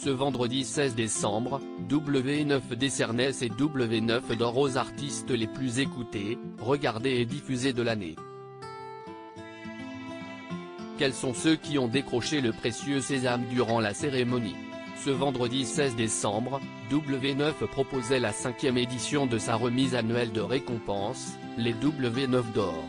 Ce vendredi 16 décembre, W9 décernait ses W9 d'or aux artistes les plus écoutés, regardés et diffusés de l'année. Quels sont ceux qui ont décroché le précieux sésame durant la cérémonie? Ce vendredi 16 décembre, W9 proposait la 5e édition de sa remise annuelle de récompense, les W9 d'or.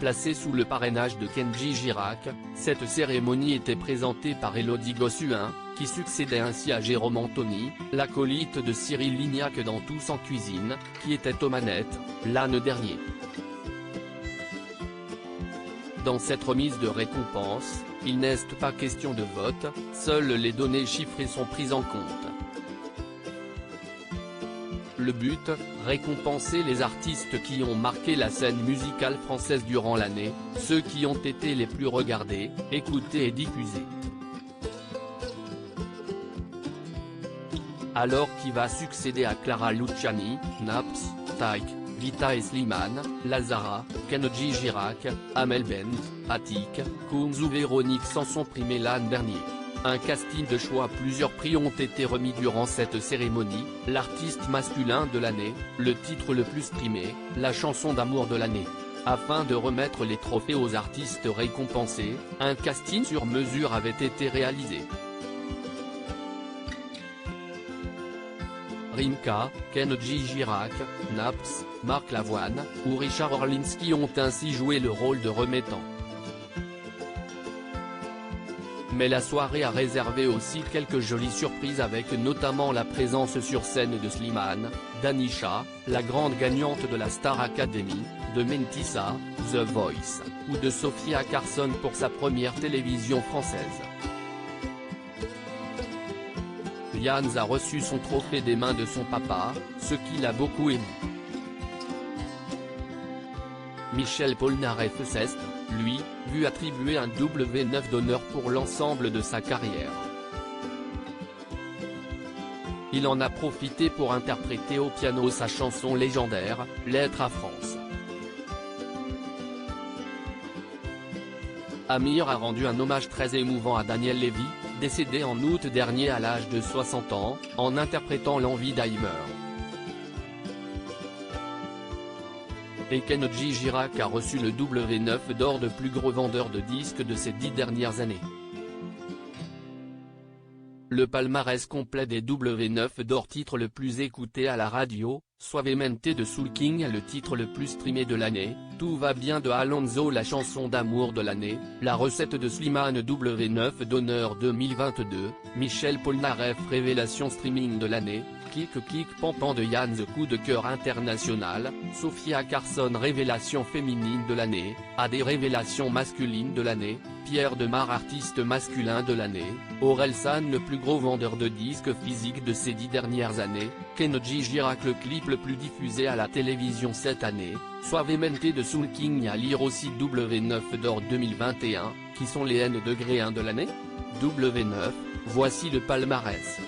Placée sous le parrainage de Kenji Girac, cette cérémonie était présentée par Élodie Gossuin, qui succédait ainsi à Jérôme Anthony, l'acolyte de Cyril Lignac dans Tous en cuisine, qui était aux manettes, l'an dernier. Dans cette remise de récompense, il n'est pas question de vote, seules les données chiffrées sont prises en compte. Le but, récompenser les artistes qui ont marqué la scène musicale française durant l'année, ceux qui ont été les plus regardés, écoutés et diffusés. Alors qui va succéder à Clara Luciani, Naps, Taïk, Vita et Slimane, Lazara, Kenji Girac, Amel Bent, Attic, Kunz ou Véronique Sanson primés l'an dernier. Un casting de choix. Plusieurs prix ont été remis durant cette cérémonie, l'artiste masculin de l'année, le titre le plus streamé, la chanson d'amour de l'année. Afin de remettre les trophées aux artistes récompensés, un casting sur mesure avait été réalisé. Rimka, Kenji Girac, Naps, Marc Lavoine, ou Richard Orlinski ont ainsi joué le rôle de remettant. Mais la soirée a réservé aussi quelques jolies surprises avec notamment la présence sur scène de Slimane, d'Anisha, la grande gagnante de la Star Academy, de Mentissa, The Voice, ou de Sophia Carson pour sa première télévision française. Yann a reçu son trophée des mains de son papa, ce qu'il a beaucoup aimé. Michel Polnareff-Sest, lui, vu attribuer un W9 d'honneur pour l'ensemble de sa carrière. Il en a profité pour interpréter au piano sa chanson légendaire, Lettre à France. Amir a rendu un hommage très émouvant à Daniel Lévy, décédé en août dernier à l'âge de 60 ans, en interprétant l'Envie d'Heimer. Et Kenji Girac a reçu le W9 d'or de plus gros vendeur de disques de ces 10 dernières années. Le palmarès complet des W9 d'or titre le plus écouté à la radio, Suavemente de Soul King le titre le plus streamé de l'année, Tout va bien de Alonso la chanson d'amour de l'année, La recette de Slimane W9 d'honneur 2022, Michel Polnareff révélation streaming de l'année, Kick Kick Pampan de Yann The coup de cœur international, Sophia Carson révélation féminine de l'année, AD révélation masculine de l'année, Pierre Demar artiste masculin de l'année, Orelsan le plus gros vendeur de disques physiques de ces 10 dernières années, Kenji Girac le clip le plus diffusé à la télévision cette année, Suavemente de Soul King à lire aussi W9 d'or 2021, qui sont les N degrés 1 de l'année? W9, voici le palmarès.